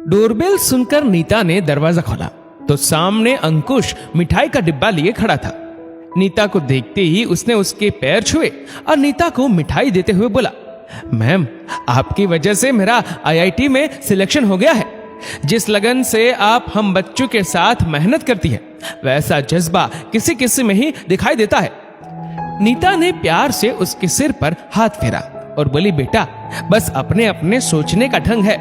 Doorbell सुनकर नीता ने दरवाजा खोला तो सामने अंकुश मिठाई का डिब्बा लिए खड़ा था। नीता को देखते ही उसने उसके पैर छुए और नीता को मिठाई देते हुए बोला, मैम, आपकी वजह से मेरा आईआईटी में सिलेक्शन हो गया है। जिस लगन से आप हम बच्चों के साथ मेहनत करती है, वैसा जज्बा किसी किसी में ही दिखाई देता है। नीता ने प्यार से उसके सिर पर हाथ फेरा और बोली, बेटा, बस अपने अपने सोचने का ढंग है।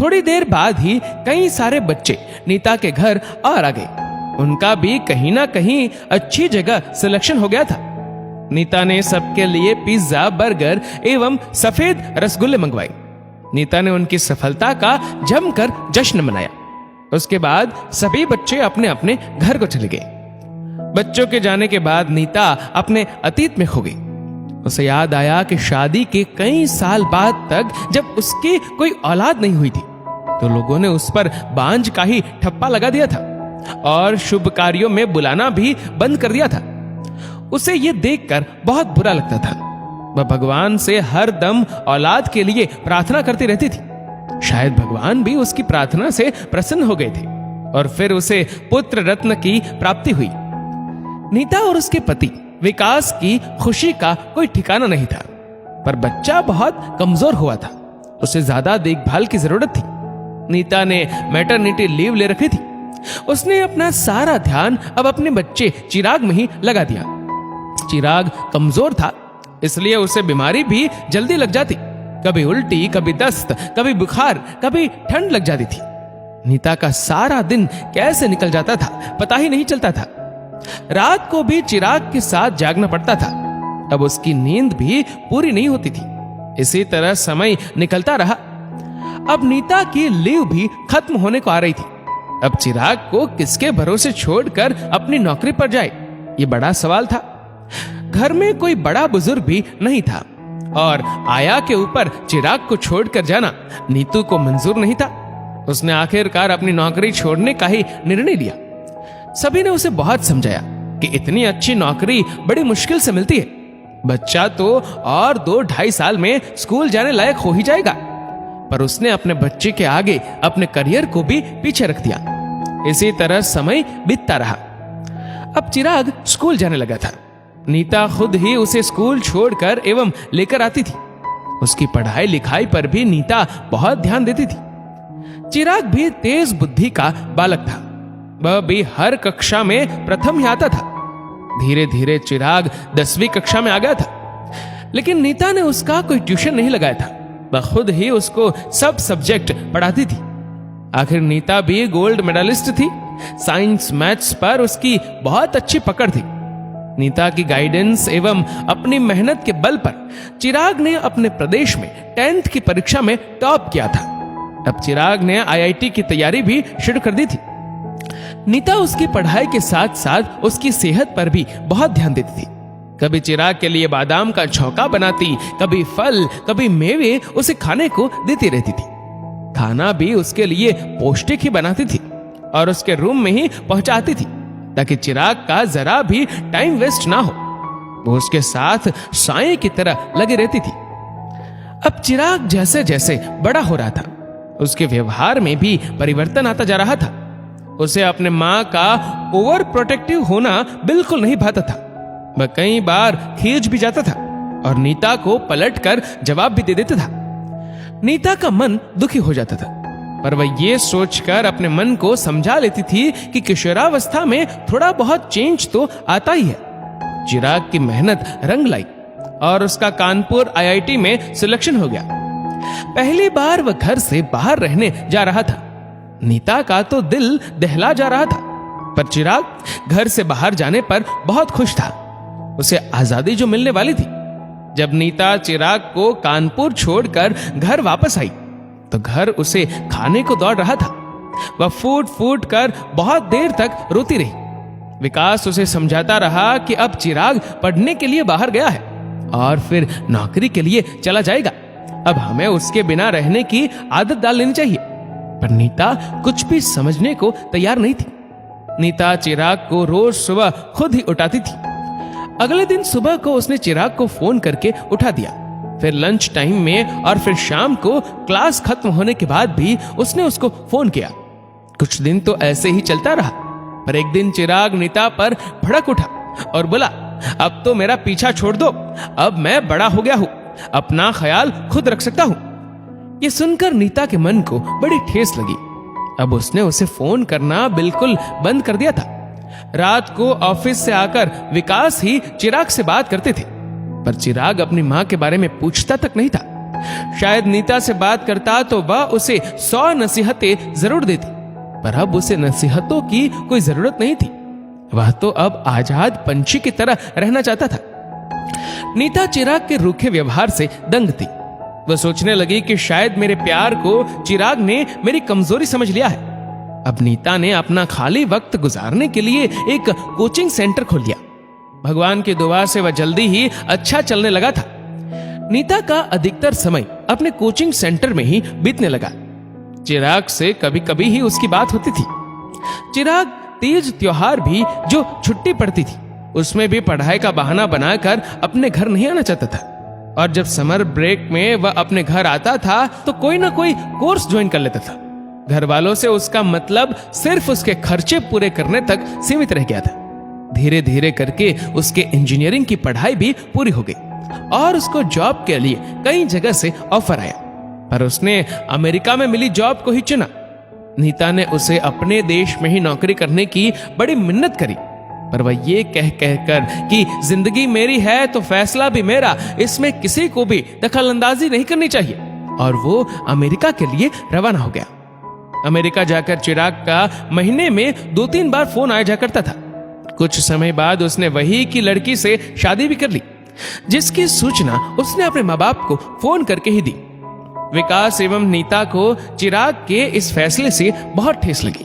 थोड़ी देर बाद ही कई सारे बच्चे नीता के घर और आ गए। उनका भी कहीं ना कहीं अच्छी जगह सिलेक्शन हो गया था। नीता ने सबके लिए पिज्जा, बर्गर एवं सफेद रसगुल्ले मंगवाए। नीता ने उनकी सफलता का जमकर जश्न मनाया। उसके बाद सभी बच्चे अपने अपने घर को चले गए। बच्चों के जाने के बाद नीता अपने अतीत में खो गई। उसे याद आया कि शादी के कई साल बाद तक जब उसकी कोई औलाद नहीं हुई थी तो लोगों ने उस पर बांझ का ही ठप्पा लगा दिया था और शुभ कार्यों में बुलाना भी बंद कर दिया था। उसे यह देखकर बहुत बुरा लगता था। वह भगवान से हर दम औलाद के लिए प्रार्थना करती रहती थी। शायद भगवान भी उसकी प्रार्थना से प्रसन्न हो गए थे और फिर उसे पुत्र रत्न की प्राप्ति हुई। नीता और उसके पति विकास की खुशी का कोई ठिकाना नहीं था, पर बच्चा बहुत कमजोर हुआ था। उसे ज्यादा देखभाल की जरूरत थी। नीता ने मैटरनिटी लीव ले रखी थी। उसने अपना सारा ध्यान अब अपने बच्चे चिराग में ही लगा दिया। चिराग कमजोर था, इसलिए उसे बीमारी भी जल्दी लग जाती। कभी उल्टी, कभी दस्त, कभी बुखार, कभी ठंड लग जाती थी। नीता का सारा दिन कैसे निकल जाता था पता ही नहीं चलता था। रात को भी चिराग के साथ जागना पड़ता था। अब उसकी नींद भी पूरी नहीं होती थी। इसी तरह समय निकलता रहा। अब नीता की लीव भी खत्म होने को आ रही थी। अब चिराग को किसके भरोसे छोड़कर अपनी नौकरी पर जाए, ये बड़ा सवाल था। घर में कोई बड़ा बुजुर्ग भी नहीं था और आया के ऊपर चिराग को छोड़कर जाना नीतू को मंजूर नहीं था। उसने आखिरकार अपनी नौकरी छोड़ने का ही निर्णय लिया। सभी ने उसे बहुत समझाया कि इतनी अच्छी नौकरी बड़ी मुश्किल से मिलती है। बच्चा तो और 2-2.5 साल में स्कूल जाने लायक हो ही जाएगा। पर उसने अपने बच्चे के आगे अपने करियर को भी पीछे रख दिया। इसी तरह समय बीतता रहा। अब चिराग स्कूल जाने लगा था। नीता खुद ही उसे स्कूल छोड़कर एवं लेकर आती थी। उसकी पढ़ाई लिखाई पर भी नीता बहुत ध्यान देती थी। चिराग भी तेज बुद्धि का बालक था। वह भी हर कक्षा में प्रथम ही आता था। धीरे धीरे चिराग 10वीं कक्षा में आ गया था, लेकिन नीता ने उसका कोई ट्यूशन नहीं लगाया था। वह खुद ही उसको सब सब्जेक्ट पढ़ाती थी। आखिर नीता भी गोल्ड मेडलिस्ट थी। साइंस, मैथ्स पर उसकी बहुत अच्छी पकड़ थी। नीता की गाइडेंस एवं अपनी मेहनत के बल पर चिराग ने अपने प्रदेश में 10th की परीक्षा में टॉप किया था। अब चिराग ने आईआईटी की तैयारी भी शुरू कर दी थी। नीता उसकी पढ़ाई के साथ साथ उसकी सेहत पर भी बहुत ध्यान देती थी। कभी चिराग के लिए बादाम का छौंका बनाती, कभी फल, कभी मेवे उसे खाने को देती रहती थी। खाना भी उसके लिए पौष्टिक ही बनाती थी और उसके रूम में ही पहुंचाती थी ताकि चिराग का जरा भी टाइम वेस्ट ना हो। वो उसके साथ साए की तरह लगी रहती थी। अब चिराग जैसे जैसे बड़ा हो रहा था, उसके व्यवहार में भी परिवर्तन आता जा रहा था। उसे अपने माँ का ओवर प्रोटेक्टिव होना बिल्कुल नहीं भाता था। वह कई बार खींच भी जाता था और नीता को पलटकर जवाब भी दे देता था। नीता का मन दुखी हो जाता था, पर वह ये सोचकर अपने मन को समझा लेती थी कि किशोरावस्था में थोड़ा बहुत चेंज तो आता ही है। चिराग की मेहनत रंग लाई और उसका कानपुर आईआईटी में सिलेक्शन हो गया। पहली बार वह घर से बाहर रहने जा रहा था। नीता का तो दिल दहला जा रहा था, पर चिराग घर से बाहर जाने पर बहुत खुश था। उसे आजादी जो मिलने वाली थी। जब नीता चिराग को कानपुर छोड़कर घर वापस आई तो घर उसे खाने को दौड़ रहा था। वह फूट फूट कर बहुत देर तक रोती रही। विकास उसे समझाता रहा कि अब चिराग पढ़ने के लिए बाहर गया है और फिर नौकरी के लिए चला जाएगा। अब हमें उसके बिना रहने की आदत डाल लेनी चाहिए। पर नीता कुछ भी समझने को तैयार नहीं थी। नीता चिराग को रोज सुबह खुद ही उठाती थी। अगले दिन सुबह को उसने चिराग को फोन करके उठा दिया। फिर लंच टाइम में और फिर शाम को क्लास खत्म होने के बाद भी उसने उसको फोन किया। कुछ दिन तो ऐसे ही चलता रहा, पर एक दिन चिराग नीता पर भड़क उठा और बोला, अब तो मेरा पीछा छोड़ दो, अब मैं बड़ा हो गया हूं, अपना ख्याल खुद रख सकता हूं। ये सुनकर नीता के मन को बड़ी ठेस लगी। अब उसने उसे फोन करना बिल्कुल बंद कर दिया था। रात को ऑफिस से आकर विकास ही चिराग से बात करते थे, पर चिराग अपनी मां के बारे में पूछता तक नहीं था। शायद नीता से बात करता तो वह उसे 100 नसीहतें जरूर देती, पर अब उसे नसीहतों की कोई जरूरत नहीं थी। वह तो अब आजाद पंछी की तरह रहना चाहता था। नीता चिराग के रूखे व्यवहार से दंग थी। वह सोचने लगी कि शायद मेरे प्यार को चिराग ने मेरी कमजोरी समझ लिया है। अब नीता ने अपना खाली वक्त गुजारने के लिए एक कोचिंग सेंटर खोल लिया। भगवान की दुआ से वह जल्दी ही अच्छा चलने लगा था। नीता का अधिकतर समय अपने कोचिंग सेंटर में ही बीतने लगा। चिराग से कभी कभी ही उसकी बात होती थी। चिराग तीज त्योहार भी जो छुट्टी पड़ती थी उसमें भी पढ़ाई का बहाना बनाकर अपने घर नहीं आना चाहता था, और जब समर ब्रेक में वह अपने घर आता था तो कोई ना कोई कोर्स ज्वाइन कर लेता था। घर वालों से उसका मतलब सिर्फ उसके खर्चे पूरे करने तक सीमित रह गया था। धीरे धीरे करके उसके इंजीनियरिंग की पढ़ाई भी पूरी हो गई और उसको जॉब के लिए कई जगह से ऑफर आया, पर उसने अमेरिका में मिली जॉब को ही चुना। नीता ने उसे अपने देश में ही नौकरी करने की बड़ी मिन्नत करी, पर वह ये कह कहकर कि जिंदगी मेरी है तो फैसला भी मेरा, इसमें किसी को भी दखल अंदाजी नहीं करनी चाहिए, और वो अमेरिका के लिए रवाना हो गया। अमेरिका जाकर चिराग का महीने में 2-3 बार फोन आया जा करता था। कुछ समय बाद उसने वही की लड़की से शादी भी कर ली, जिसकी सूचना उसने अपने माँ बाप को फोन करके ही दी। विकास एवं नीता को चिराग के इस फैसले से बहुत ठेस लगी।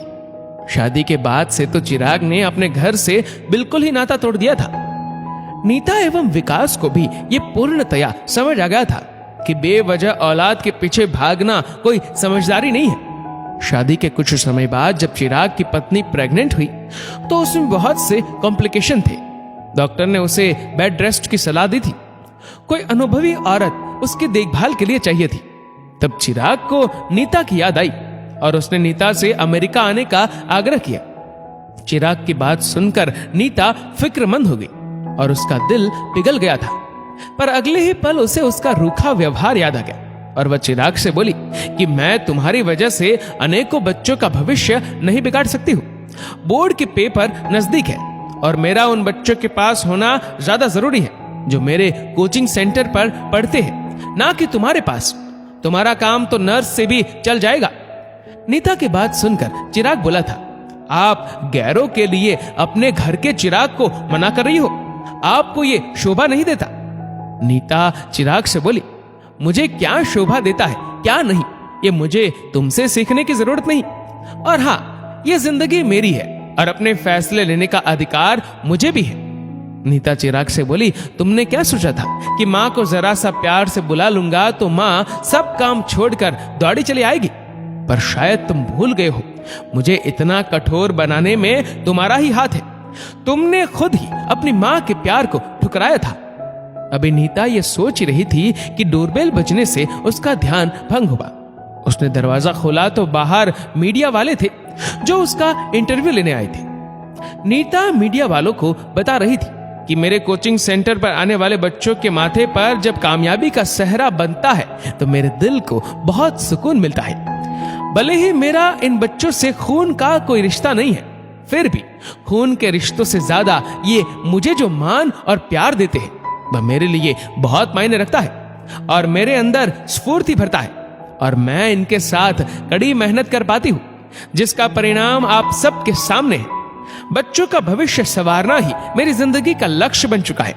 शादी के बाद से तो चिराग ने अपने घर से बिल्कुल ही नाता तोड़ दिया था। नीता एवं विकास को भी ये पूर्णतया समझ आ गया था कि बेवजह औलाद के पीछे भागना कोई समझदारी नहीं है। शादी के कुछ समय बाद जब चिराग की पत्नी प्रेग्नेंट हुई तो उसमें बहुत से कॉम्प्लिकेशन थे। डॉक्टर ने उसे बेड रेस्ट की सलाह दी थी। कोई अनुभवी औरत उसकी देखभाल के लिए चाहिए थी। तब चिराग को नीता की याद आई और उसने नीता से अमेरिका आने का आग्रह किया। चिराग की बात सुनकर नीता फिक्रमंद हो गई और उसका दिल पिघल गया था, पर अगले ही पल उसे उसका रूखा व्यवहार याद आ गया और वह चिराग से बोली कि मैं तुम्हारी वजह से अनेकों बच्चों का भविष्य नहीं बिगाड़ सकती हूँ। बोर्ड के पेपर नजदीक है और मेरा उन बच्चों के पास होना ज्यादा जरूरी है जो मेरे कोचिंग सेंटर पर पढ़ते हैं, ना कि तुम्हारे पास। तुम्हारा काम तो नर्स से भी चल जाएगा। नीता की बात सुनकर चिराग बोला था, आप गैरों के लिए अपने घर के चिराग को मना कर रही हो, आपको ये शोभा नहीं देता। नीता चिराग से बोली, मुझे क्या शोभा देता है क्या नहीं, ये मुझे तुमसे सीखने की जरूरत नहीं, और हाँ, ये जिंदगी मेरी है और अपने फैसले लेने का अधिकार मुझे भी है। नीता चिराग से बोली, तुमने क्या सोचा था कि माँ को जरा सा प्यार से बुला लूंगा तो माँ सब काम छोड़कर दौड़ी चली आएगी, पर शायद तुम भूल गए हो, मुझे इतना कठोर बनाने में तुम्हारा ही हाथ है। तुमने खुद ही अपनी माँ के प्यार को ठुकराया था। अभी नीता ये सोच रही थी कि डोरबेल बजने से उसका ध्यान भंग हुआ। उसने दरवाजा खोला तो बाहर मीडिया वाले थे जो उसका इंटरव्यू लेने आए थे। नीता मीडिया वालों को बता रही थी कि मेरे कोचिंग सेंटर पर आने वाले बच्चों के माथे पर जब कामयाबी का सेहरा बनता है तो मेरे दिल को बहुत सुकून मिलता है। भले ही मेरा इन बच्चों से खून का कोई रिश्ता नहीं है, फिर भी खून के रिश्तों से ज्यादा ये मुझे जो मान और प्यार देते हैं वह मेरे लिए बहुत मायने रखता है और मेरे अंदर स्फूर्ति भरता है, और मैं इनके साथ कड़ी मेहनत कर पाती हूँ जिसका परिणाम आप सबके सामने है। बच्चों का भविष्य संवारना ही मेरी जिंदगी का लक्ष्य बन चुका है।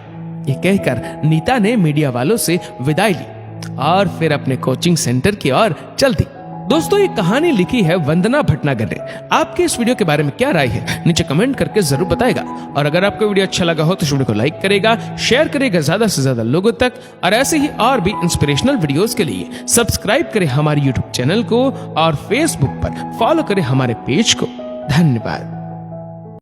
ये कहकर नीता ने मीडिया वालों से विदाई ली और फिर अपने कोचिंग सेंटर की ओर चल दी। दोस्तों, ये कहानी लिखी है वंदना भटनागर ने। आपके इस वीडियो के बारे में क्या राय है नीचे कमेंट करके जरूर बताएगा, और अगर आपको वीडियो अच्छा लगा हो तो इस वीडियो को लाइक करेगा, शेयर करेगा ज्यादा से ज्यादा लोगों तक, और ऐसे ही और भी इंस्पिरेशनल वीडियोस के लिए सब्सक्राइब करें हमारे यूट्यूब चैनल को और फेसबुक पर फॉलो करें हमारे पेज को। धन्यवाद।